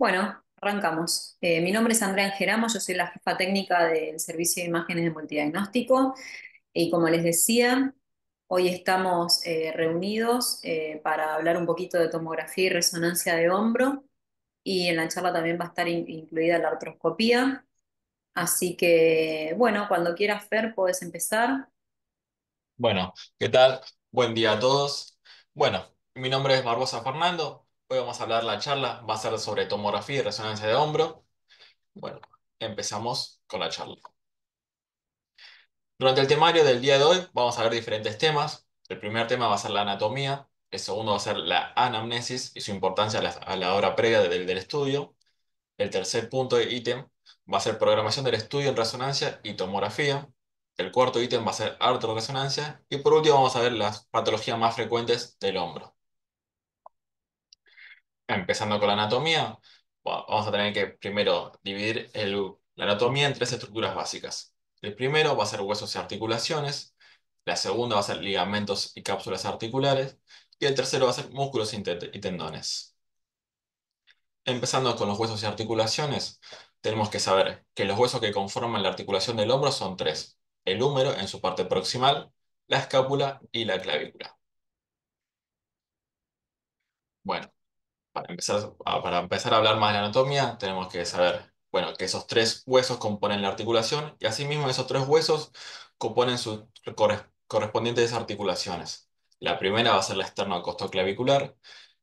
Bueno, arrancamos. Mi nombre es Andrea Angeramo, yo soy la jefa técnica del Servicio de Imágenes de Multidiagnóstico y como les decía, hoy estamos reunidos para hablar un poquito de tomografía y resonancia de hombro y en la charla también va a estar incluida la artroscopía. Así que, bueno, cuando quieras, Fer, puedes empezar. Bueno, ¿qué tal? Buen día a todos. Bueno, mi nombre es Barbosa Fernando. Hoy vamos a hablar la charla, va a ser sobre tomografía y resonancia de hombro. Bueno, empezamos con la charla. Durante el temario del día de hoy vamos a ver diferentes temas. El primer tema va a ser la anatomía, el segundo va a ser la anamnesis y su importancia a la hora previa del estudio. El tercer punto de ítem va a ser programación del estudio en resonancia y tomografía. El cuarto ítem va a ser artroresonancia. Y por último vamos a ver las patologías más frecuentes del hombro. Empezando con la anatomía, vamos a tener que primero dividir la anatomía en tres estructuras básicas. El primero va a ser huesos y articulaciones. La segunda va a ser ligamentos y cápsulas articulares. Y el tercero va a ser músculos y tendones. Empezando con los huesos y articulaciones, tenemos que saber que los huesos que conforman la articulación del hombro son tres: el húmero en su parte proximal, la escápula y la clavícula. Bueno, para empezar a hablar más de la anatomía, tenemos que saber, bueno, que esos tres huesos componen la articulación y asimismo esos tres huesos componen sus correspondientes articulaciones. La primera va a ser la esternocostoclavicular,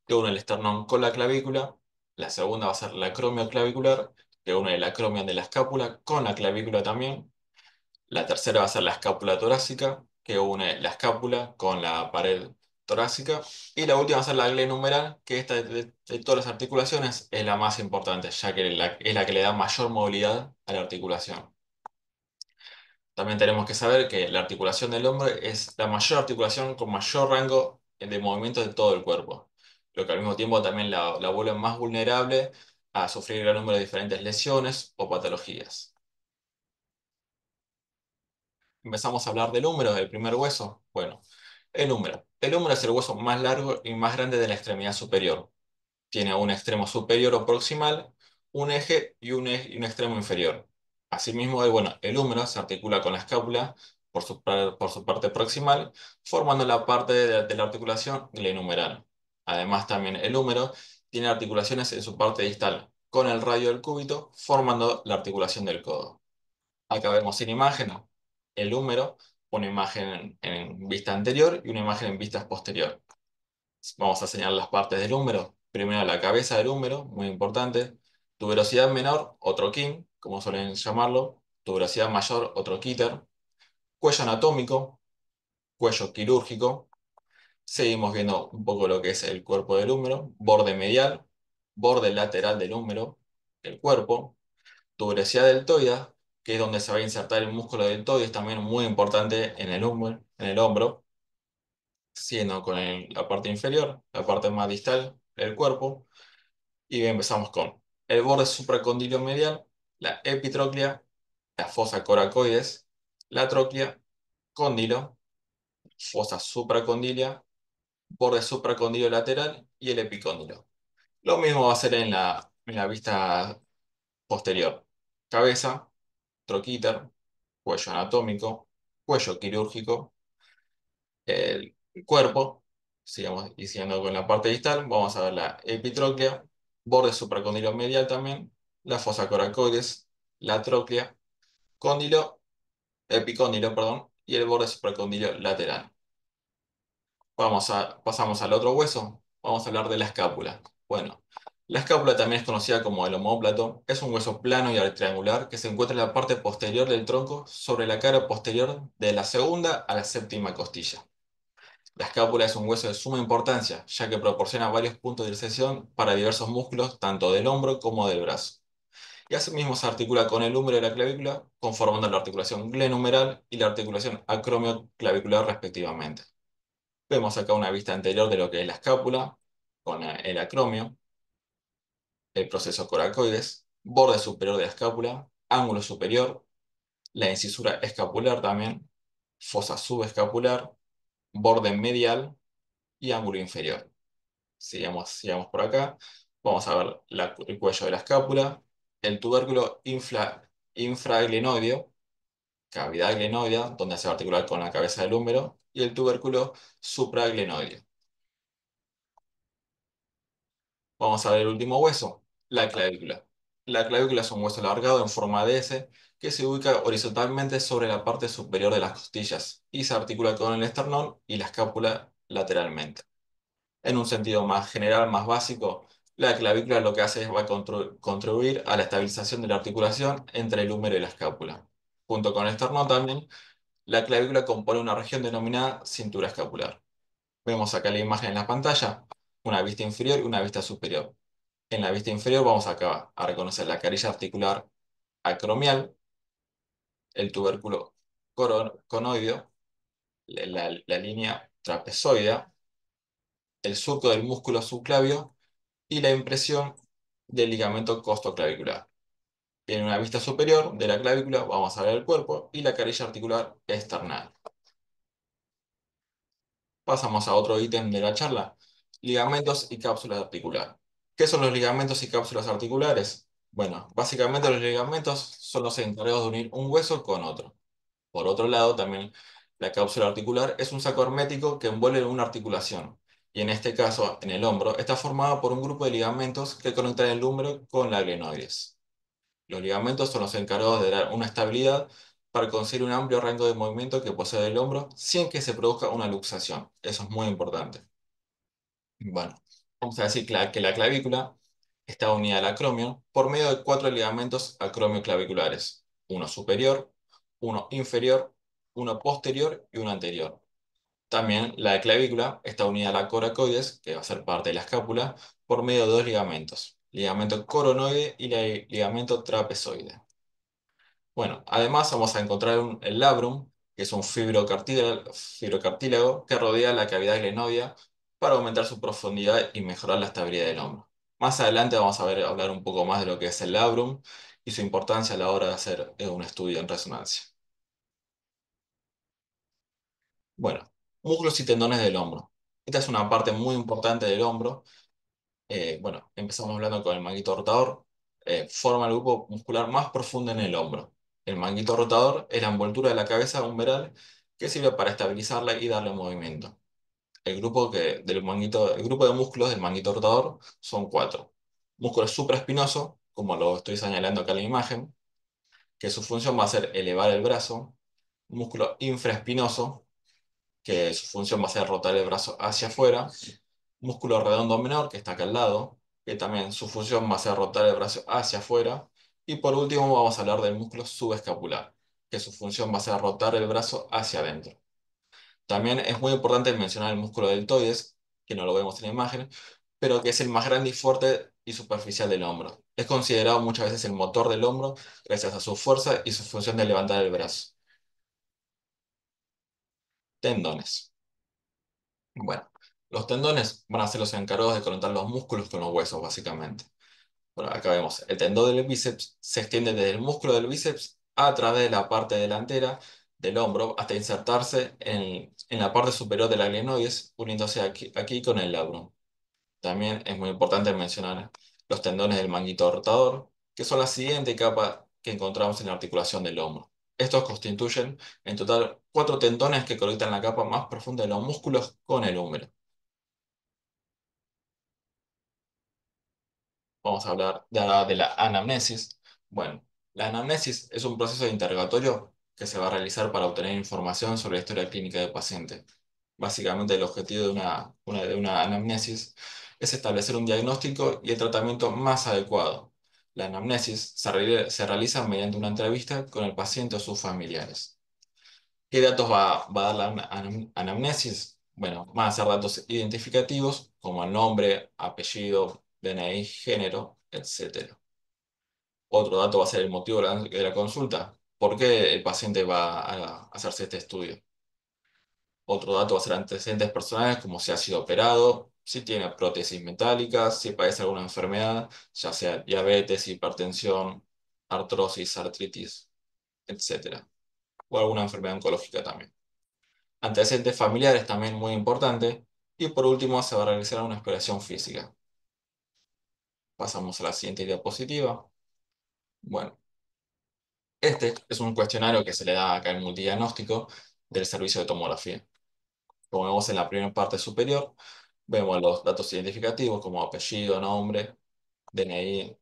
que une el esternón con la clavícula. La segunda va a ser la acromioclavicular, que une el acromion de la escápula con la clavícula también. La tercera va a ser la escápula torácica, que une la escápula con la pared torácica. Y la última va a ser la glenohumeral, que esta de todas las articulaciones es la más importante, ya que es la que le da mayor movilidad a la articulación. También tenemos que saber que la articulación del hombro es la mayor articulación con mayor rango de movimiento de todo el cuerpo, lo que al mismo tiempo también la vuelve más vulnerable a sufrir gran número de diferentes lesiones o patologías. Empezamos a hablar del húmero, del primer hueso. Bueno, el húmero. El húmero es el hueso más largo y más grande de la extremidad superior. Tiene un extremo superior o proximal, un eje y un extremo inferior. Asimismo, bueno, el húmero se articula con la escápula por su parte proximal, formando la parte de la articulación glenohumeral. Además, también el húmero tiene articulaciones en su parte distal, con el radio del cúbito, formando la articulación del codo. Acá vemos en imagen el húmero, una imagen en vista anterior y una imagen en vista posterior. Vamos a señalar las partes del húmero. Primero la cabeza del húmero, muy importante. Tuberosidad menor o troquín, como suelen llamarlo. Tuberosidad mayor o troquíter. Cuello anatómico, cuello quirúrgico. Seguimos viendo un poco lo que es el cuerpo del húmero. Borde medial, borde lateral del húmero, el cuerpo. Tuberosidad deltoide, que es donde se va a insertar el músculo deltoide, es también muy importante en el húmero, en el hombro. Siguiendo con la parte inferior, la parte más distal del cuerpo. Y empezamos con el borde supracondilo medial, la epitróclea, la fosa coracoides, la tróclea, cóndilo, fosa supracondilia, borde supracondilo lateral y el epicóndilo. Lo mismo va a ser en la vista posterior. Cabeza, troquíter, cuello anatómico, cuello quirúrgico, el cuerpo. Sigamos diciendo con la parte distal, vamos a ver la epitróclea, borde supracondilo medial también, la fosa coracoides, la tróclea, cóndilo, epicóndilo, perdón, y el borde supracondilo lateral. Pasamos al otro hueso, vamos a hablar de la escápula. Bueno, la escápula también es conocida como el omóplato, es un hueso plano y triangular que se encuentra en la parte posterior del tronco sobre la cara posterior de la segunda a la séptima costilla. La escápula es un hueso de suma importancia, ya que proporciona varios puntos de intersección para diversos músculos, tanto del hombro como del brazo. Y asimismo se articula con el húmero de la clavícula, conformando la articulación glenohumeral y la articulación acromioclavicular respectivamente. Vemos acá una vista anterior de lo que es la escápula, con el acromio, el proceso coracoides, borde superior de la escápula, ángulo superior, la incisura escapular también, fosa subescapular, borde medial y ángulo inferior. Sigamos por acá. Vamos a ver el cuello de la escápula, el tubérculo infraglenoideo, cavidad glenoidea, donde se va a articular con la cabeza del húmero, y el tubérculo supraglenoideo. Vamos a ver el último hueso, la clavícula. La clavícula es un hueso alargado en forma de S que se ubica horizontalmente sobre la parte superior de las costillas y se articula con el esternón y la escápula lateralmente. En un sentido más general, más básico, la clavícula lo que hace es va a contribuir a la estabilización de la articulación entre el húmero y la escápula. Junto con el esternón también, la clavícula compone una región denominada cintura escapular. Vemos acá la imagen en la pantalla, una vista inferior y una vista superior. En la vista inferior vamos acá a reconocer la carilla articular acromial, el tubérculo conoideo, la línea trapezoidea, el surco del músculo subclavio y la impresión del ligamento costoclavicular. En una vista superior de la clavícula vamos a ver el cuerpo y la carilla articular external. Pasamos a otro ítem de la charla, ligamentos y cápsulas articulares. ¿Qué son los ligamentos y cápsulas articulares? Bueno, básicamente los ligamentos son los encargados de unir un hueso con otro. Por otro lado, también la cápsula articular es un saco hermético que envuelve una articulación. Y en este caso, en el hombro, está formado por un grupo de ligamentos que conectan el húmero con la glenoides. Los ligamentos son los encargados de dar una estabilidad para conseguir un amplio rango de movimiento que posee el hombro sin que se produzca una luxación. Eso es muy importante. Bueno, vamos a decir que la clavícula está unida al acromio por medio de cuatro ligamentos acromioclaviculares, uno superior, uno inferior, uno posterior y uno anterior. También la clavícula está unida a la coracoides, que va a ser parte de la escápula, por medio de dos ligamentos, ligamento coronoide y ligamento trapezoide. Bueno, además vamos a encontrar el labrum, que es un fibrocartílago que rodea la cavidad glenoidea para aumentar su profundidad y mejorar la estabilidad del hombro. Más adelante vamos a hablar un poco más de lo que es el labrum y su importancia a la hora de hacer un estudio en resonancia. Bueno, músculos y tendones del hombro. Esta es una parte muy importante del hombro. Bueno, empezamos hablando con el manguito rotador. Forma el grupo muscular más profundo en el hombro. El manguito rotador es la envoltura de la cabeza umbral que sirve para estabilizarla y darle movimiento. El grupo de músculos del manguito rotador son cuatro. Músculo supraespinoso, como lo estoy señalando acá en la imagen, que su función va a ser elevar el brazo. Músculo infraespinoso, que su función va a ser rotar el brazo hacia afuera. Músculo redondo menor, que está acá al lado, que también su función va a ser rotar el brazo hacia afuera. Y por último vamos a hablar del músculo subescapular, que su función va a ser rotar el brazo hacia adentro. También es muy importante mencionar el músculo deltoides, que no lo vemos en la imagen, pero que es el más grande y fuerte y superficial del hombro. Es considerado muchas veces el motor del hombro gracias a su fuerza y su función de levantar el brazo. Tendones. Bueno, los tendones van a ser los encargados de conectar los músculos con los huesos, básicamente. Bueno, acá vemos, el tendón del bíceps se extiende desde el músculo del bíceps a través de la parte delantera del hombro hasta insertarse en la parte superior de la glenoides, uniéndose aquí con el labrum. También es muy importante mencionar los tendones del manguito rotador, que son la siguiente capa que encontramos en la articulación del hombro. Estos constituyen en total cuatro tendones que conectan la capa más profunda de los músculos con el húmero. Vamos a hablar de, ahora de la anamnesis. Bueno, la anamnesis es un proceso de interrogatorio que se va a realizar para obtener información sobre la historia clínica del paciente. Básicamente, el objetivo de de una anamnesis es establecer un diagnóstico y el tratamiento más adecuado. La anamnesis se realiza mediante una entrevista con el paciente o sus familiares. ¿Qué datos va a dar la anamnesis? Bueno, van a ser datos identificativos como el nombre, apellido, DNI, género, etcétera. Otro dato va a ser el motivo de la consulta. ¿Por qué el paciente va a hacerse este estudio? Otro dato va a ser antecedentes personales, como si ha sido operado, si tiene prótesis metálicas, si padece alguna enfermedad, ya sea diabetes, hipertensión, artrosis, artritis, etcétera. O alguna enfermedad oncológica también. Antecedentes familiares también muy importante. Y por último se va a realizar una exploración física. Pasamos a la siguiente diapositiva. Bueno, este es un cuestionario que se le da acá en multidiagnóstico del servicio de tomografía. Como vemos en la primera parte superior, vemos los datos identificativos como apellido, nombre, DNI,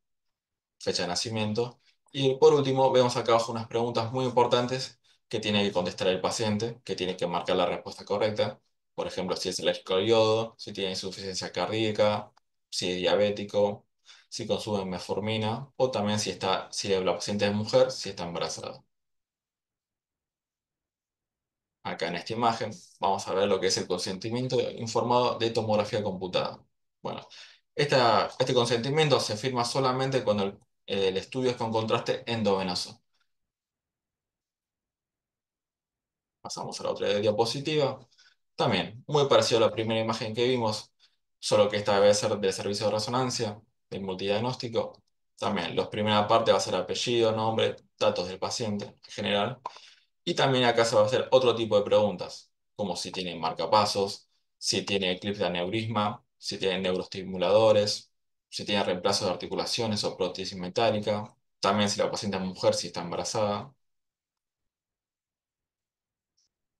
fecha de nacimiento. Y por último, vemos acá abajo unas preguntas muy importantes que tiene que contestar el paciente, que tiene que marcar la respuesta correcta. Por ejemplo, si es alérgico al yodo, si tiene insuficiencia cardíaca, si es diabético, si consume metformina o también si la paciente es mujer, si está embarazada. Acá en esta imagen vamos a ver lo que es el consentimiento informado de tomografía computada. Bueno, este consentimiento se firma solamente cuando el estudio es con contraste endovenoso. Pasamos a la otra diapositiva. También, muy parecido a la primera imagen que vimos, solo que esta debe ser del servicio de resonancia, del multidiagnóstico. También, la primera parte va a ser apellido, nombre, datos del paciente en general. Y también acá se va a hacer otro tipo de preguntas, como si tiene marcapasos, si tiene clips de aneurisma, si tiene neuroestimuladores, si tiene reemplazo de articulaciones o prótesis metálica. También si la paciente es mujer, si está embarazada.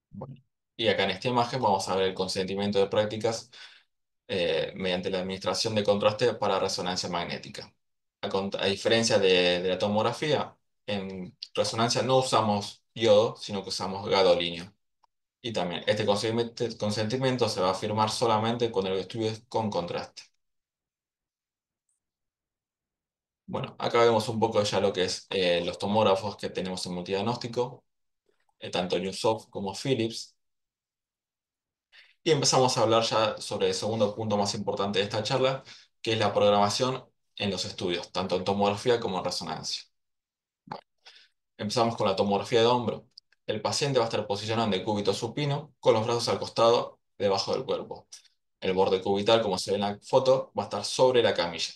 Bueno, y acá en esta imagen vamos a ver el consentimiento de prácticas mediante la administración de contraste para resonancia magnética. A diferencia de la tomografía, en resonancia no usamos yodo, sino que usamos gadolinio. Y también este consentimiento se va a firmar solamente cuando el estudio es con contraste. Bueno, acá vemos un poco ya lo que es los tomógrafos que tenemos en multidiagnóstico, tanto Newsoft como Philips. Y empezamos a hablar ya sobre el segundo punto más importante de esta charla, que es la programación en los estudios, tanto en tomografía como en resonancia. Empezamos con la tomografía de hombro. El paciente va a estar posicionado en decúbito supino, con los brazos al costado, debajo del cuerpo. El borde cubital, como se ve en la foto, va a estar sobre la camilla.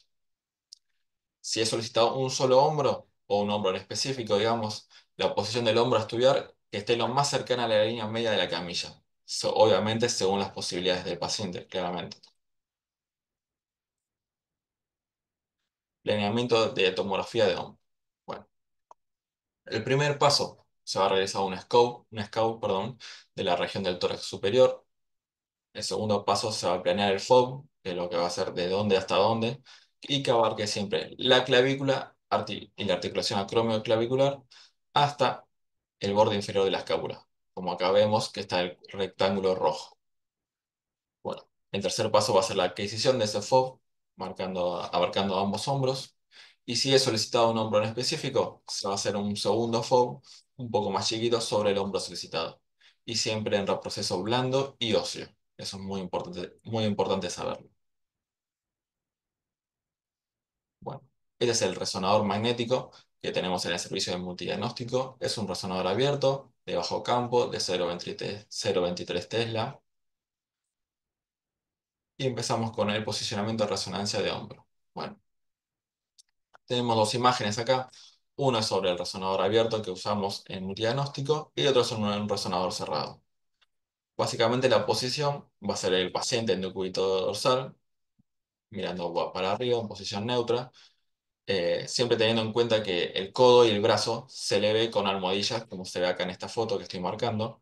Si es solicitado un solo hombro o un hombro en específico, digamos, la posición del hombro a estudiar que esté lo más cercana a la línea media de la camilla. Obviamente, según las posibilidades del paciente, claramente. Planeamiento de tomografía de hombro. Bueno, el primer paso se va a realizar un scope, de la región del tórax superior. El segundo paso se va a planear el FOB, que es lo que va a ser de dónde hasta dónde, y que abarque siempre la clavícula y la articulación acromioclavicular hasta el borde inferior de la escápula, como acá vemos que está el rectángulo rojo. Bueno, el tercer paso va a ser la adquisición de ese FOB, abarcando ambos hombros, y si es solicitado un hombro en específico, se va a hacer un segundo FOB un poco más chiquito sobre el hombro solicitado, y siempre en reproceso blando y óseo. Eso es muy importante saberlo. Bueno, este es el resonador magnético que tenemos en el servicio de multidiagnóstico. Es un resonador abierto, de bajo campo, de 0,23 Tesla. Y empezamos con el posicionamiento de resonancia de hombro. Bueno, tenemos dos imágenes acá. Una es sobre el resonador abierto que usamos en multidiagnóstico y el otro es un resonador cerrado. Básicamente la posición va a ser el paciente en decúbito dorsal, mirando para arriba en posición neutra, siempre teniendo en cuenta que el codo y el brazo se le ve con almohadillas, como se ve acá en esta foto que estoy marcando,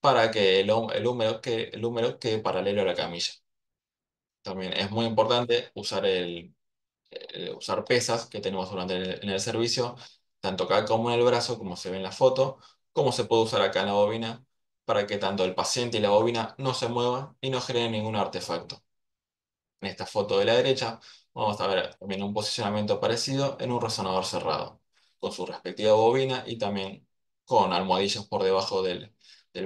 para que el húmero quede paralelo a la camilla. También es muy importante usar pesas que tenemos en el servicio, tanto acá como en el brazo, como se ve en la foto, como se puede usar acá en la bobina, para que tanto el paciente y la bobina no se muevan y no generen ningún artefacto. En esta foto de la derecha vamos a ver también un posicionamiento parecido en un resonador cerrado, con su respectiva bobina y también con almohadillas por debajo del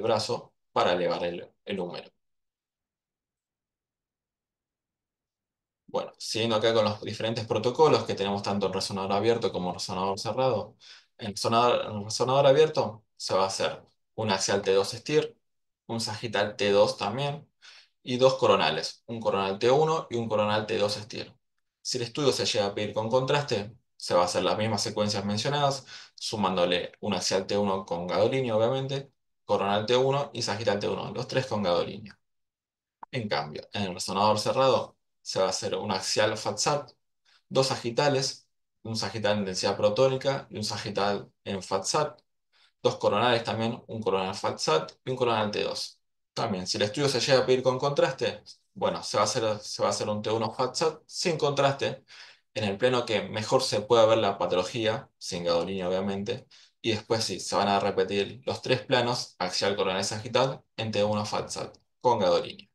brazo para elevar el húmero. Bueno, siguiendo acá con los diferentes protocolos que tenemos tanto en resonador abierto como en resonador cerrado. En resonador abierto se va a hacer un axial T2 STIR, un sagital T2 también, y dos coronales, un coronal T1 y un coronal T2 STIR. Si el estudio se llega a pedir con contraste, se va a hacer las mismas secuencias mencionadas, sumándole un axial T1 con gadolinio, obviamente, coronal T1 y sagital T1, los tres con gadolinio. En cambio, en el resonador cerrado se va a hacer un axial FATSAT dos sagitales, un sagital en densidad protónica y un sagital en FATSAT, dos coronales también, un coronal FATSAT y un coronal T2. También, si el estudio se llega a pedir con contraste, bueno, se va a hacer un T1 FATSAT sin contraste, en el plano que mejor se pueda ver la patología, sin gadolinio obviamente, y después sí, se van a repetir los tres planos, axial, coronal y sagital, en T1 FATSAT, con gadolinio.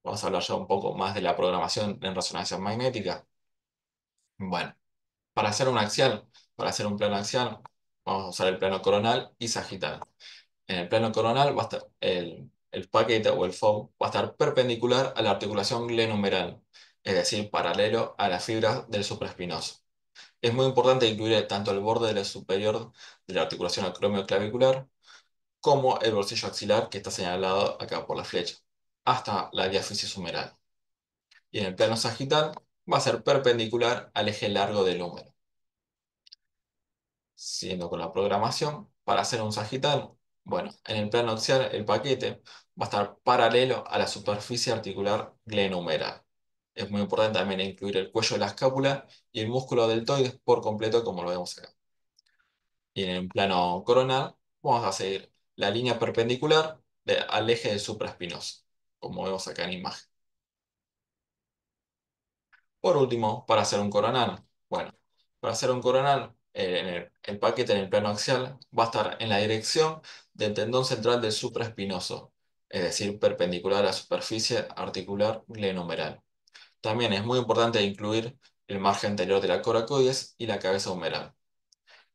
Vamos a hablar ya un poco más de la programación en resonancia magnética. Bueno, para hacer un axial, para hacer un plano axial, vamos a usar el plano coronal y sagital. En el plano coronal va a estar el paquete o el foam va a estar perpendicular a la articulación glenumeral, es decir, paralelo a las fibras del supraespinoso. Es muy importante incluir tanto el borde de superior de la articulación acromioclavicular como el bolsillo axilar que está señalado acá por la flecha, hasta la diáfisis humeral. Y en el plano sagital va a ser perpendicular al eje largo del húmero. Siguiendo con la programación, para hacer un sagital, bueno, en el plano axial el paquete va a estar paralelo a la superficie articular glenumeral. Es muy importante también incluir el cuello de la escápula y el músculo deltoides por completo, como lo vemos acá. Y en el plano coronal, vamos a seguir la línea perpendicular al eje del supraespinoso, como vemos acá en imagen. Por último, para hacer un coronal. Bueno, para hacer un coronal, el paquete en el plano axial va a estar en la dirección del tendón central del supraespinoso, es decir, perpendicular a la superficie articular glenumeral. También es muy importante incluir el margen anterior de la coracoides y la cabeza humeral.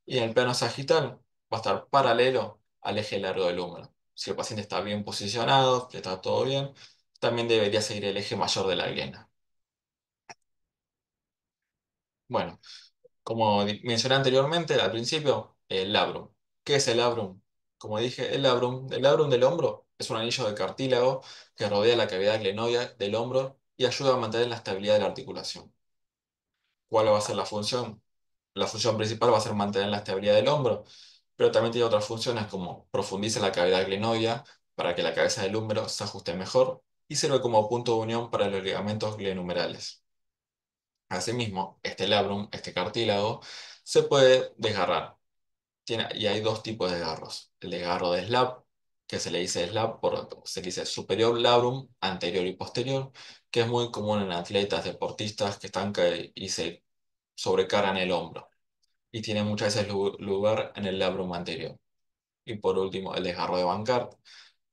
Y en el plano sagital va a estar paralelo al eje largo del húmero. Si el paciente está bien posicionado, que está todo bien, también debería seguir el eje mayor de la glena. Bueno. Como mencioné anteriormente, al principio, el labrum. ¿Qué es el labrum? Como dije, el labrum del hombro es un anillo de cartílago que rodea la cavidad glenoidea del hombro y ayuda a mantener la estabilidad de la articulación. ¿Cuál va a ser la función? La función principal va a ser mantener la estabilidad del hombro, pero también tiene otras funciones como profundiza la cavidad glenoidea para que la cabeza del húmero se ajuste mejor y sirve como punto de unión para los ligamentos glenumerales. Asimismo, este labrum, este cartílago, se puede desgarrar. Y hay dos tipos de desgarros. El desgarro de slab, que se le dice slab, se le dice superior labrum, anterior y posterior, que es muy común en atletas, deportistas que están y se sobrecargan el hombro. Y tiene muchas veces lugar en el labrum anterior. Y por último, el desgarro de Bankart,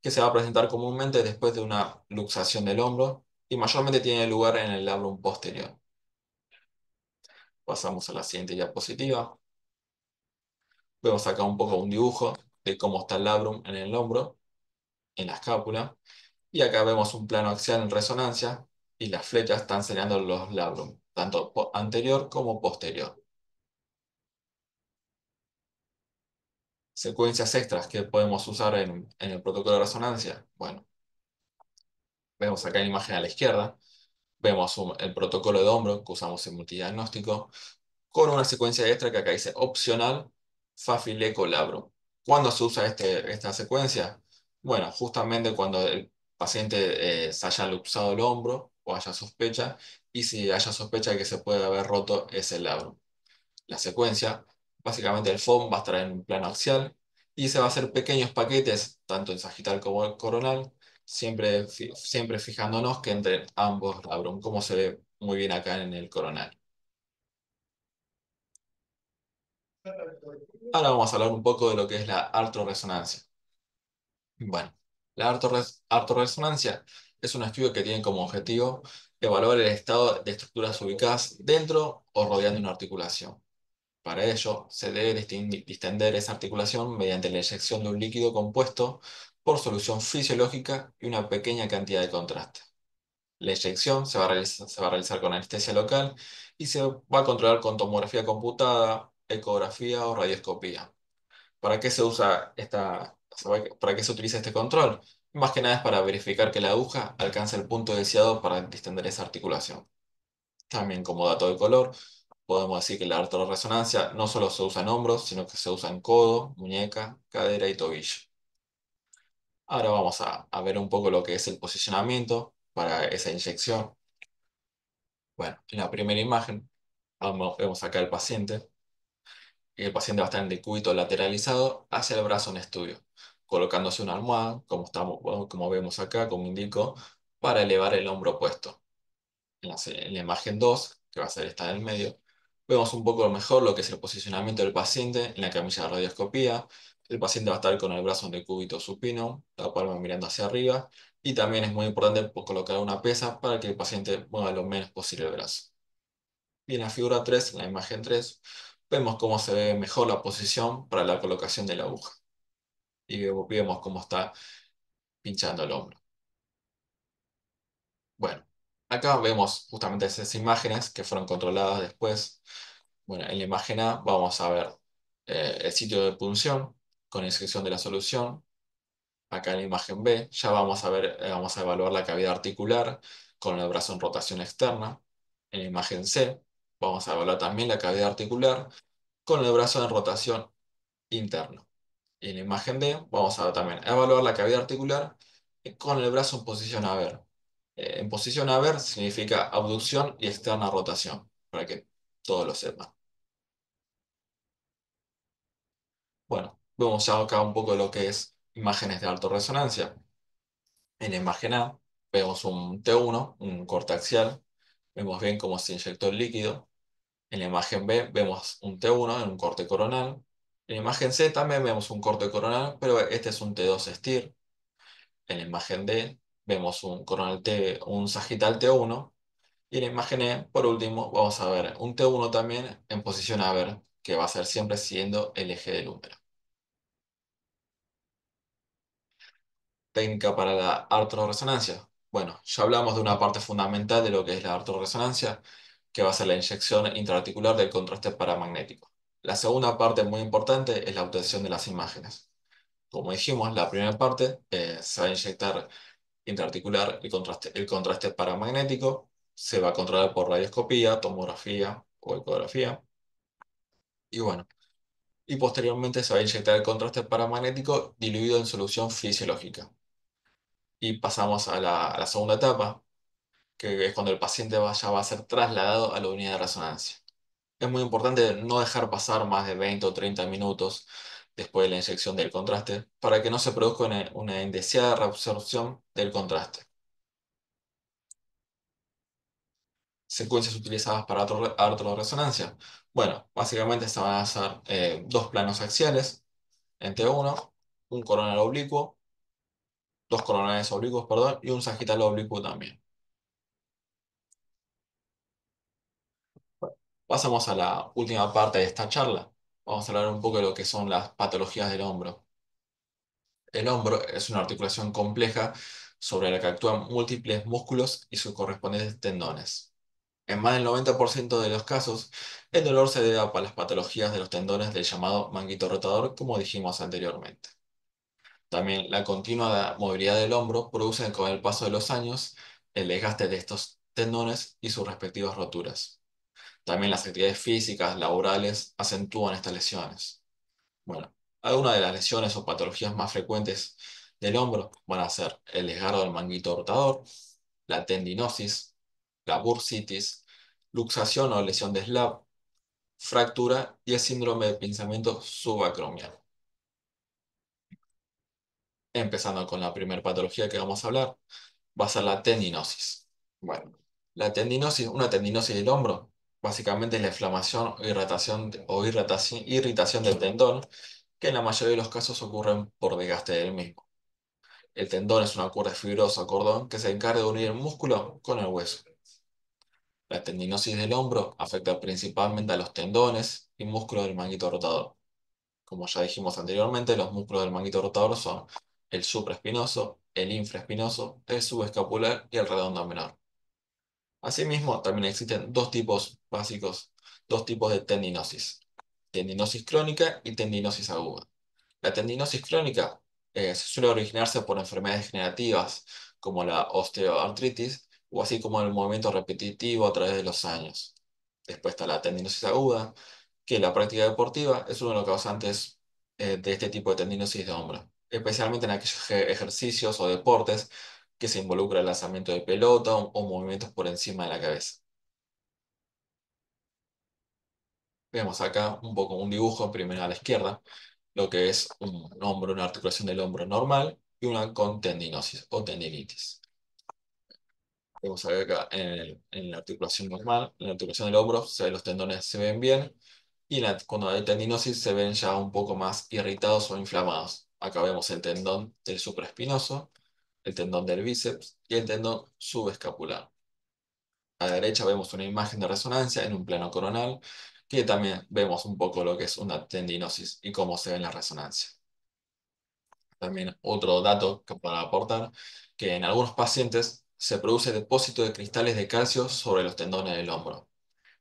que se va a presentar comúnmente después de una luxación del hombro y mayormente tiene lugar en el labrum posterior. Pasamos a la siguiente diapositiva. Vemos acá un poco un dibujo de cómo está el labrum en el hombro, en la escápula. Y acá vemos un plano axial en resonancia y las flechas están señalando los labrum, tanto anterior como posterior. Secuencias extras que podemos usar en el protocolo de resonancia. Bueno, vemos acá en imagen a la izquierda. Vemos el protocolo de hombro que usamos en multidiagnóstico con una secuencia extra que acá dice opcional Fafileco-Labro. ¿Cuándo se usa esta secuencia? Bueno, justamente cuando el paciente se haya luxado el hombro o haya sospecha, y si haya sospecha de que se puede haber roto ese labro. La secuencia, básicamente el foam va a estar en un plano axial y se va a hacer pequeños paquetes, tanto en sagital como en coronal, siempre fijándonos que entre ambos labrum, como se ve muy bien acá en el coronal. Ahora vamos a hablar un poco de lo que es la artroresonancia. Bueno, la artroresonancia es un estudio que tiene como objetivo evaluar el estado de estructuras ubicadas dentro o rodeando una articulación. Para ello, se debe distender esa articulación mediante la inyección de un líquido compuesto por solución fisiológica y una pequeña cantidad de contraste. La inyección se va a realizar con anestesia local y se va a controlar con tomografía computada, ecografía o radioscopía. ¿Para qué se usa para qué se utiliza este control? Más que nada es para verificar que la aguja alcanza el punto deseado para distender esa articulación. También como dato de color, podemos decir que la artrorresonancia no solo se usa en hombros, sino que se usa en codo, muñeca, cadera y tobillo. Ahora vamos a ver un poco lo que es el posicionamiento para esa inyección. Bueno, en la primera imagen vemos acá el paciente y el paciente va a estar en decúbito lateralizado hacia el brazo en estudio, colocándose una almohada, como estamos, bueno, como vemos acá, como indico, para elevar el hombro opuesto. En la imagen 2, que va a ser esta del medio, vemos un poco mejor lo que es el posicionamiento del paciente en la camilla de radioscopía. El paciente va a estar con el brazo en decúbito supino, la palma mirando hacia arriba, y también es muy importante colocar una pesa para que el paciente mueva lo menos posible el brazo. Y en la figura 3, en la imagen 3, vemos cómo se ve mejor la posición para la colocación de la aguja. Y vemos cómo está pinchando el hombro. Bueno, acá vemos justamente esas imágenes que fueron controladas después. Bueno, en la imagen A vamos a ver el sitio de punción con inserción de la solución. Acá en la imagen B ya vamos a ver, vamos a evaluar la cavidad articular con el brazo en rotación externa. En la imagen C vamos a evaluar también la cavidad articular con el brazo en rotación interna. Y en la imagen D vamos a también evaluar la cavidad articular con el brazo en posición a ver. En posición a ver significa abducción y externa rotación, para que todos lo sepan. Bueno, vemos ya acá un poco lo que es imágenes de alta resonancia. En la imagen A vemos un T1, un corte axial. Vemos bien cómo se inyectó el líquido. En la imagen B vemos un T1 en un corte coronal. En la imagen C también vemos un corte coronal, pero este es un T2 STIR. En la imagen D vemos un coronal T, un sagital T1. Y en la imagen E, por último, vamos a ver un T1 también en posición a ver, que va a ser siempre siguiendo el eje del húmero. Técnica para la artrorresonancia. Bueno, ya hablamos de una parte fundamental de lo que es la artrorresonancia, que va a ser la inyección intraarticular del contraste paramagnético. La segunda parte muy importante es la obtención de las imágenes. Como dijimos, la primera parte se va a inyectar intraarticular el contraste paramagnético, se va a controlar por radioscopía, tomografía o ecografía, y bueno, y posteriormente se va a inyectar el contraste paramagnético diluido en solución fisiológica. Y pasamos a la segunda etapa, que es cuando el paciente ya va a ser trasladado a la unidad de resonancia. Es muy importante no dejar pasar más de 20 o 30 minutos después de la inyección del contraste para que no se produzca una indeseada reabsorción del contraste. Secuencias utilizadas para resonancia. Bueno, básicamente se van a hacer dos planos axiales en T1, un coronal oblicuo, dos coronales oblicuos, perdón, y un sagital oblicuo también. Pasamos a la última parte de esta charla. Vamos a hablar un poco de lo que son las patologías del hombro. El hombro es una articulación compleja sobre la que actúan múltiples músculos y sus correspondientes tendones. En más del 90% de los casos, el dolor se debe a las patologías de los tendones del llamado manguito rotador, como dijimos anteriormente. También la continua movilidad del hombro produce con el paso de los años el desgaste de estos tendones y sus respectivas roturas. También las actividades físicas, laborales, acentúan estas lesiones. Bueno, algunas de las lesiones o patologías más frecuentes del hombro van a ser el desgarro del manguito rotador, la tendinosis, la bursitis, luxación o lesión de SLAP, fractura y el síndrome de pinzamiento subacromial. Empezando con la primera patología que vamos a hablar, va a ser la tendinosis. Bueno, la tendinosis, una tendinosis del hombro, básicamente es la inflamación o irritación del tendón, que en la mayoría de los casos ocurren por desgaste del mismo. El tendón es una cuerda fibrosa o cordón que se encarga de unir el músculo con el hueso. La tendinosis del hombro afecta principalmente a los tendones y músculos del manguito rotador. Como ya dijimos anteriormente, los músculos del manguito rotador son el supraespinoso, el infraespinoso, el subescapular y el redondo menor. Asimismo, también existen dos tipos básicos, dos tipos de tendinosis: tendinosis crónica y tendinosis aguda. La tendinosis crónica suele originarse por enfermedades degenerativas como la osteoartritis o así como el movimiento repetitivo a través de los años. Después está la tendinosis aguda, que la práctica deportiva es uno de los causantes de este tipo de tendinosis de hombro, especialmente en aquellos ejercicios o deportes que se involucra el lanzamiento de pelota o movimientos por encima de la cabeza. Vemos acá un poco un dibujo, primero a la izquierda, lo que es un hombro, una articulación del hombro normal y una con tendinosis o tendinitis. Vemos acá en la articulación normal, en la articulación del hombro, los tendones se ven bien y cuando hay tendinosis se ven ya un poco más irritados o inflamados. Acá vemos el tendón del supraespinoso, el tendón del bíceps y el tendón subescapular. A la derecha vemos una imagen de resonancia en un plano coronal, que también vemos un poco lo que es una tendinosis y cómo se ve en la resonancia. También otro dato para aportar, que en algunos pacientes se produce depósito de cristales de calcio sobre los tendones del hombro.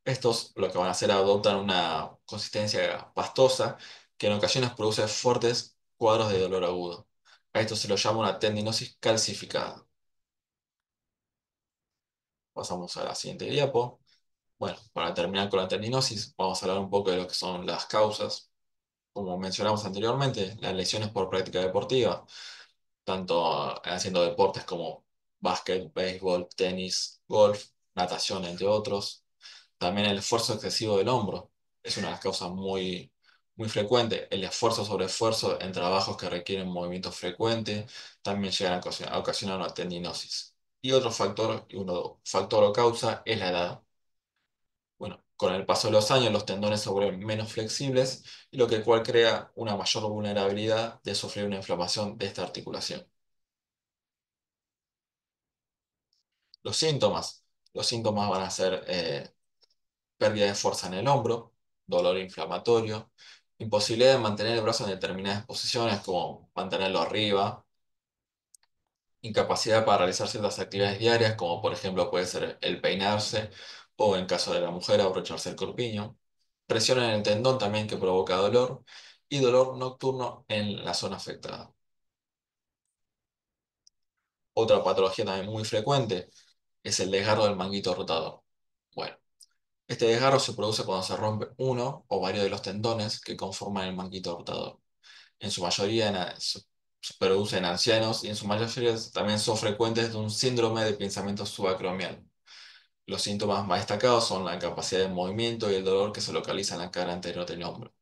Estos lo que van a hacer adoptan una consistencia pastosa que en ocasiones produce fuertes cuadros de dolor agudo. A esto se lo llama una tendinosis calcificada. Pasamos a la siguiente diapo. Bueno, para terminar con la tendinosis, vamos a hablar un poco de lo que son las causas. Como mencionamos anteriormente, las lesiones por práctica deportiva, tanto haciendo deportes como básquet, béisbol, tenis, golf, natación, entre otros. También el esfuerzo excesivo del hombro es una de las causas muy frecuente. El esfuerzo sobre esfuerzo en trabajos que requieren movimiento frecuente también llegan a ocasionar una tendinosis. Y otro factor, factor o causa es la edad. Bueno, con el paso de los años los tendones se vuelven menos flexibles y lo que cual crea una mayor vulnerabilidad de sufrir una inflamación de esta articulación. Los síntomas. Los síntomas van a ser pérdida de fuerza en el hombro, dolor inflamatorio, imposibilidad de mantener el brazo en determinadas posiciones como mantenerlo arriba, incapacidad para realizar ciertas actividades diarias como por ejemplo puede ser el peinarse o en caso de la mujer abrocharse el corpiño, presión en el tendón también que provoca dolor y dolor nocturno en la zona afectada. Otra patología también muy frecuente es el desgarro del manguito rotador. Bueno, este desgarro se produce cuando se rompe uno o varios de los tendones que conforman el manguito rotador. En su mayoría se produce en ancianos y en su mayoría también son frecuentes de un síndrome de pensamiento subacromial. Los síntomas más destacados son la incapacidad de movimiento y el dolor que se localiza en la cara anterior del hombro.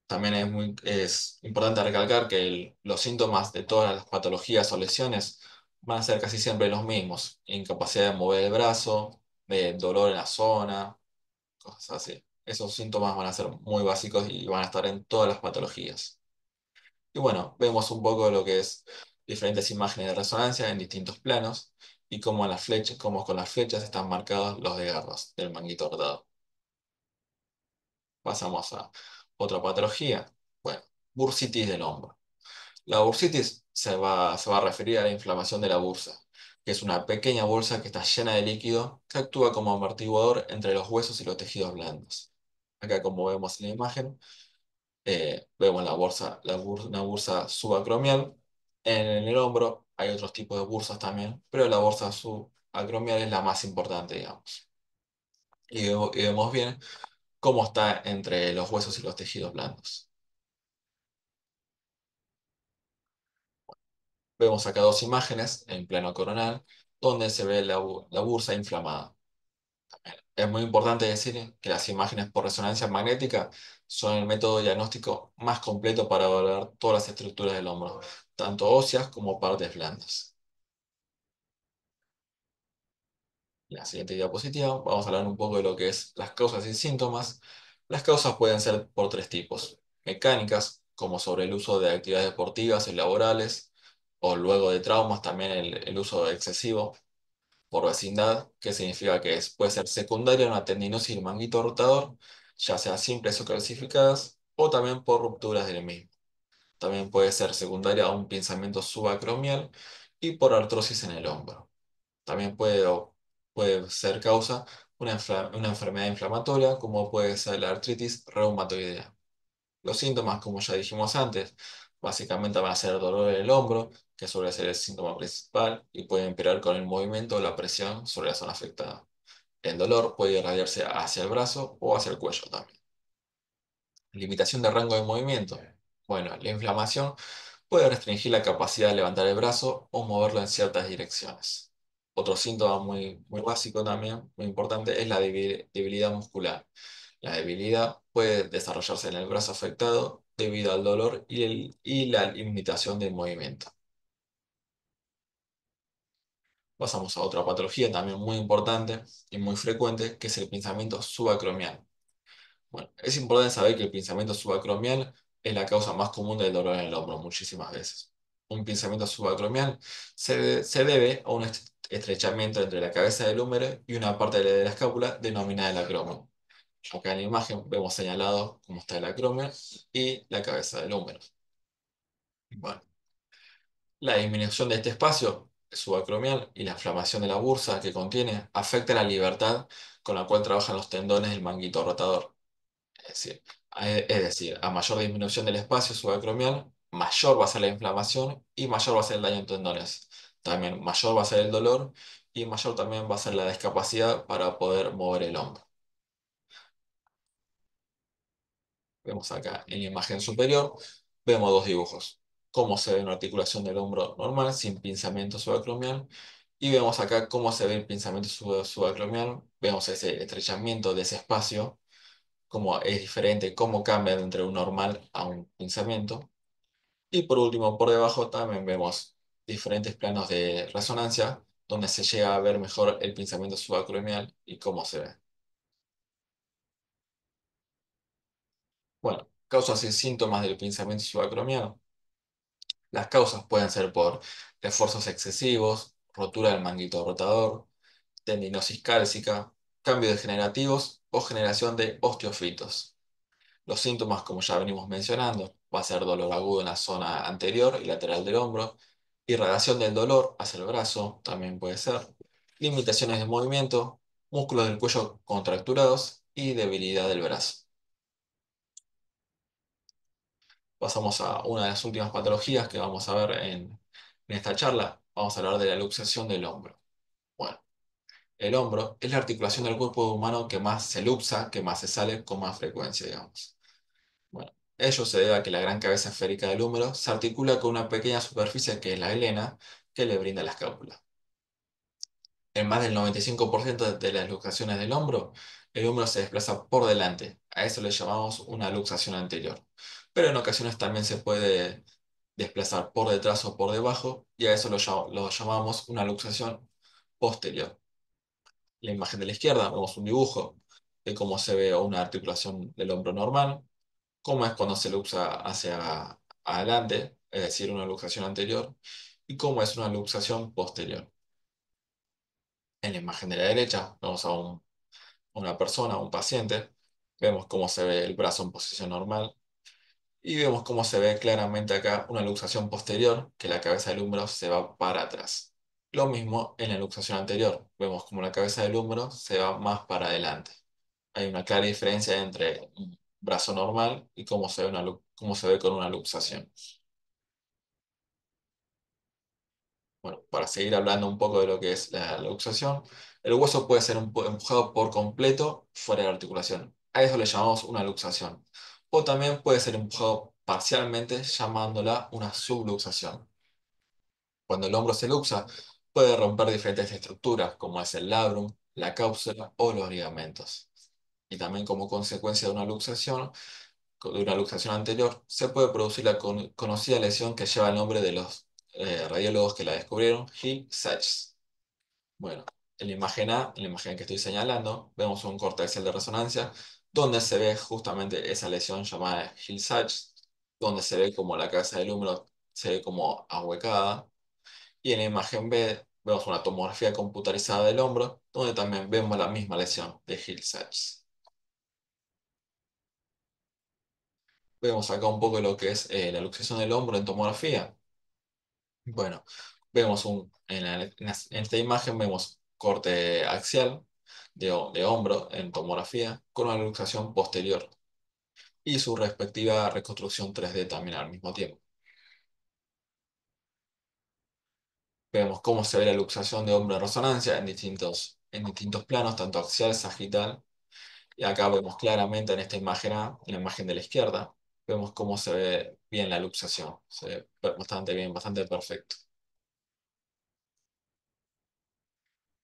También es importante recalcar que los síntomas de todas las patologías o lesiones van a ser casi siempre los mismos. Incapacidad de mover el brazo, de dolor en la zona, cosas así. Esos síntomas van a ser muy básicos y van a estar en todas las patologías. Y bueno, vemos un poco lo que es diferentes imágenes de resonancia en distintos planos y cómo, cómo con las flechas están marcados los desgarros del manguito rotador. Pasamos a otra patología. Bueno, bursitis del hombro. La bursitis se va a referir a la inflamación de la bursa, que es una pequeña bolsa que está llena de líquido que actúa como amortiguador entre los huesos y los tejidos blandos. Acá, como vemos en la imagen, vemos una bursa subacromial. En el hombro hay otros tipos de bursas también, pero la bursa subacromial es la más importante, digamos. Y vemos bien cómo está entre los huesos y los tejidos blandos. Vemos acá dos imágenes en plano coronal donde se ve la bursa inflamada. Es muy importante decir que las imágenes por resonancia magnética son el método diagnóstico más completo para evaluar todas las estructuras del hombro, tanto óseas como partes blandas. En la siguiente diapositiva vamos a hablar un poco de lo que es las causas y síntomas. Las causas pueden ser por tres tipos: mecánicas, como sobre el uso de actividades deportivas y laborales, o luego de traumas también el uso excesivo; por vecindad, que significa que puede ser secundaria a una tendinosis del manguito rotador, ya sea simples o calcificadas, o también por rupturas del mismo. También puede ser secundaria a un pinzamiento subacromial y por artrosis en el hombro. También puede ser causa una enfermedad inflamatoria, como puede ser la artritis reumatoidea. Los síntomas, como ya dijimos antes, básicamente van a ser dolor en el hombro, que suele ser el síntoma principal y puede empeorar con el movimiento o la presión sobre la zona afectada. El dolor puede irradiarse hacia el brazo o hacia el cuello también. Limitación de rango de movimiento. Bueno, la inflamación puede restringir la capacidad de levantar el brazo o moverlo en ciertas direcciones. Otro síntoma muy básico también, muy importante, es la debilidad muscular. La debilidad puede desarrollarse en el brazo afectado debido al dolor y la limitación del movimiento. Pasamos a otra patología también muy importante y muy frecuente, que es el pinzamiento subacromial. Bueno, es importante saber que el pinzamiento subacromial es la causa más común del dolor en el hombro muchísimas veces. Un pinzamiento subacromial se debe a un estrechamiento entre la cabeza del húmero y una parte de la escápula denominada el acromio. Acá en la imagen vemos señalado cómo está el acromio y la cabeza del húmero. Bueno, la disminución de este espacio subacromial y la inflamación de la bursa que contiene afecta la libertad con la cual trabajan los tendones del manguito rotador. Es decir, a mayor disminución del espacio subacromial, mayor va a ser la inflamación y mayor va a ser el daño en tendones. También mayor va a ser el dolor y mayor también va a ser la discapacidad para poder mover el hombro. Vemos acá en la imagen superior, vemos dos dibujos. Cómo se ve una articulación del hombro normal sin pinzamiento subacromial. Y vemos acá cómo se ve el pinzamiento subacromial. Vemos ese estrechamiento de ese espacio, cómo es diferente, cómo cambia de entre un normal a un pinzamiento. Y por último, por debajo también vemos diferentes planos de resonancia donde se llega a ver mejor el pinzamiento subacromial y cómo se ve. Bueno, causas y síntomas del pinzamiento subacromial. Las causas pueden ser por esfuerzos excesivos, rotura del manguito rotador, tendinosis cálcica, cambios degenerativos o generación de osteofitos. Los síntomas, como ya venimos mencionando, va a ser dolor agudo en la zona anterior y lateral del hombro, irradiación del dolor hacia el brazo, también puede ser, limitaciones de movimiento, músculos del cuello contracturados y debilidad del brazo. Pasamos a una de las últimas patologías que vamos a ver en esta charla. Vamos a hablar de la luxación del hombro. Bueno, el hombro es la articulación del cuerpo humano que más se luxa, que más se sale con más frecuencia, digamos. Bueno, ello se debe a que la gran cabeza esférica del húmero se articula con una pequeña superficie que es la helena, que le brinda la escápula. En más del 95% de las luxaciones del hombro, el húmero se desplaza por delante. A eso le llamamos una luxación anterior. Pero en ocasiones también se puede desplazar por detrás o por debajo, y a eso lo llamamos una luxación posterior. En la imagen de la izquierda vemos un dibujo de cómo se ve una articulación del hombro normal, cómo es cuando se luxa hacia adelante, es decir, una luxación anterior, y cómo es una luxación posterior. En la imagen de la derecha vemos una persona, un paciente, vemos cómo se ve el brazo en posición normal y vemos cómo se ve claramente acá una luxación posterior, que la cabeza del húmero se va para atrás. Lo mismo en la luxación anterior, vemos cómo la cabeza del húmero se va más para adelante. Hay una clara diferencia entre un brazo normal y cómo se ve, cómo se ve con una luxación. Bueno, para seguir hablando un poco de lo que es la luxación, el hueso puede ser empujado por completo fuera de la articulación. A eso le llamamos una luxación. O también puede ser empujado parcialmente, llamándola una subluxación. Cuando el hombro se luxa, puede romper diferentes estructuras, como es el labrum, la cápsula o los ligamentos. Y también como consecuencia de una luxación anterior, se puede producir la conocida lesión que lleva el nombre de los radiólogos que la descubrieron, Hill-Sachs. Bueno, en la imagen A, en la imagen que estoy señalando, vemos un corte axial de resonancia donde se ve justamente esa lesión llamada Hill-Sachs, donde se ve como la cabeza del húmero se ve como ahuecada. Y en la imagen B vemos una tomografía computarizada del hombro, donde también vemos la misma lesión de Hill-Sachs. Vemos acá un poco lo que es la luxación del hombro en tomografía. Bueno, vemos en esta imagen vemos corte axial de hombro en tomografía con una luxación posterior y su respectiva reconstrucción 3D también al mismo tiempo. Vemos cómo se ve la luxación de hombro en resonancia en distintos planos, tanto axial, sagital, y acá vemos claramente en esta imagen A, en la imagen de la izquierda, vemos cómo se ve bien la luxación. Se ve bastante bien, bastante perfecto.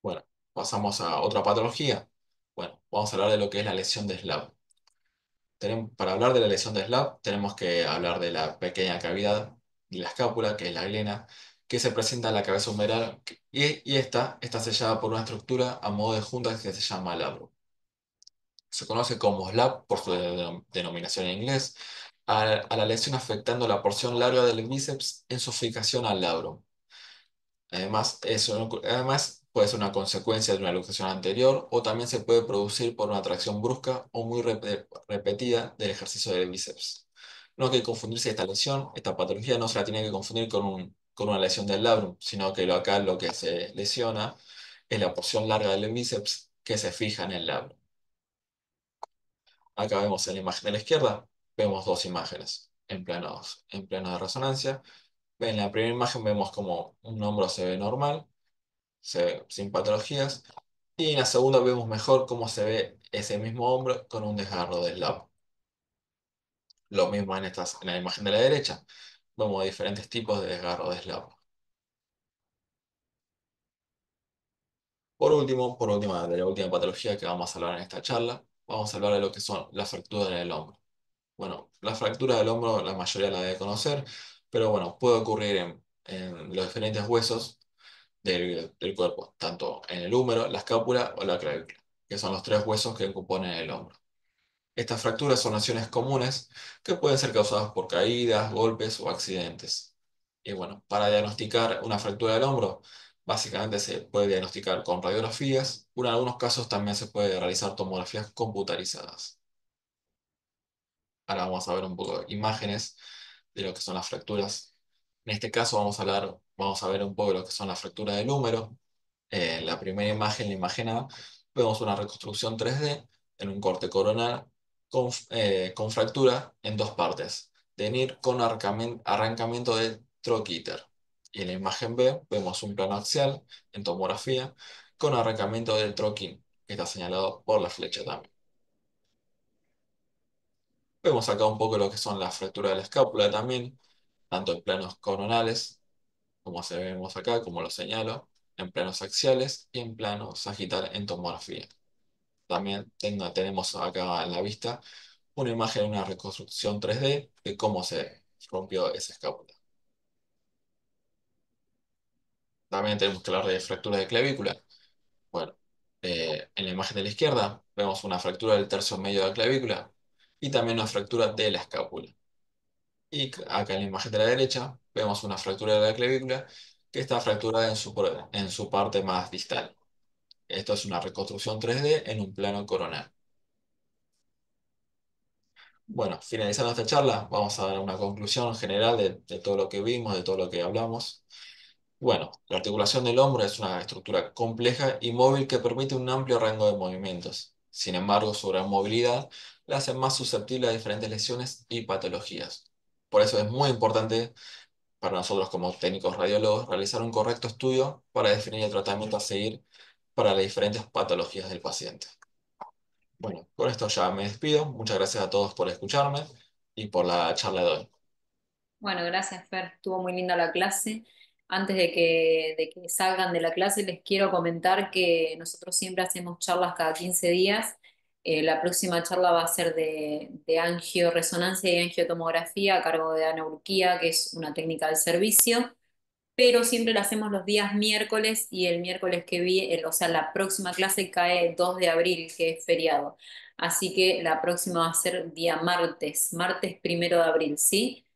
Bueno, pasamos a otra patología. Bueno, vamos a hablar de lo que es la lesión de Slav. para hablar de la lesión de SLAP, tenemos que hablar de la pequeña cavidad de la escápula, que es la glena, que se presenta en la cabeza humeral, y esta está sellada por una estructura a modo de junta que se llama labrum. Se conoce como SLAP por su denominación en inglés, a la lesión afectando la porción larga del bíceps en su fijación al labrum. Además, puede ser una consecuencia de una luxación anterior o también se puede producir por una tracción brusca o muy repetida del ejercicio del bíceps. No hay que confundirse esta lesión, esta patología no se la tiene que confundir con una lesión del labrum, sino que acá lo que se lesiona es la porción larga del bíceps que se fija en el labrum. Acá vemos en la imagen de la izquierda, vemos dos imágenes en plano de resonancia. En la primera imagen vemos como un hombro se ve normal sin patologías. Y en la segunda vemos mejor cómo se ve ese mismo hombro con un desgarro del lado. Lo mismo en la imagen de la derecha. Vemos diferentes tipos de desgarro de eslavo. De la última patología que vamos a hablar en esta charla, vamos a hablar de lo que son las fracturas del hombro. Bueno, la fractura del hombro la mayoría la debe conocer, pero bueno, puede ocurrir en los diferentes huesos del cuerpo, tanto en el húmero, la escápula o la clavícula, que son los tres huesos que componen el hombro. Estas fracturas son lesiones comunes que pueden ser causadas por caídas, golpes o accidentes. Y bueno, para diagnosticar una fractura del hombro, básicamente se puede diagnosticar con radiografías, o en algunos casos también se puede realizar tomografías computarizadas. Ahora vamos a ver un poco de imágenes de lo que son las fracturas. En este caso vamos a ver un poco de lo que son las fracturas del húmero. En la primera imagen, la imagen A, vemos una reconstrucción 3D en un corte coronal con fractura en dos partes, de NIR con arrancamiento de troquíter. Y en la imagen B vemos un plano axial en tomografía con arrancamiento del troquín, que está señalado por la flecha también. Vemos acá un poco lo que son las fracturas de la escápula también, tanto en planos coronales, como se vemos acá, como lo señalo, en planos axiales y en plano sagital en tomografía. También tenemos acá en la vista una imagen, una reconstrucción 3D de cómo se rompió esa escápula. También tenemos que hablar de fractura de clavícula. Bueno, en la imagen de la izquierda vemos una fractura del tercio medio de la clavícula y también una fractura de la escápula. Y acá en la imagen de la derecha vemos una fractura de la clavícula que está fracturada en su parte más distal. Esto es una reconstrucción 3D en un plano coronal. Bueno, finalizando esta charla, vamos a dar una conclusión general de todo lo que vimos, de todo lo que hablamos. Bueno, la articulación del hombro es una estructura compleja y móvil que permite un amplio rango de movimientos. Sin embargo, su gran movilidad la hace más susceptible a diferentes lesiones y patologías. Por eso es muy importante para nosotros como técnicos radiólogos realizar un correcto estudio para definir el tratamiento a seguir para las diferentes patologías del paciente. Bueno, con esto ya me despido. Muchas gracias a todos por escucharme y por la charla de hoy. Bueno, gracias, Fer. Estuvo muy linda la clase. Antes de que salgan de la clase, les quiero comentar que nosotros siempre hacemos charlas cada 15 días. La próxima charla va a ser de angioresonancia y angiotomografía a cargo de Ana Urquía, que es una técnica del servicio, pero siempre la hacemos los días miércoles y el miércoles que viene, o sea, la próxima clase cae el 2 de abril, que es feriado. Así que la próxima va a ser día martes, martes 1 de abril, ¿sí?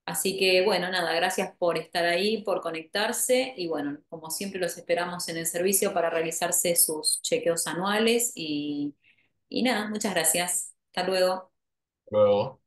Así que bueno, nada, gracias por estar ahí, por conectarse y bueno, como siempre los esperamos en el servicio para realizarse sus chequeos anuales y nada, muchas gracias. Hasta luego. Luego.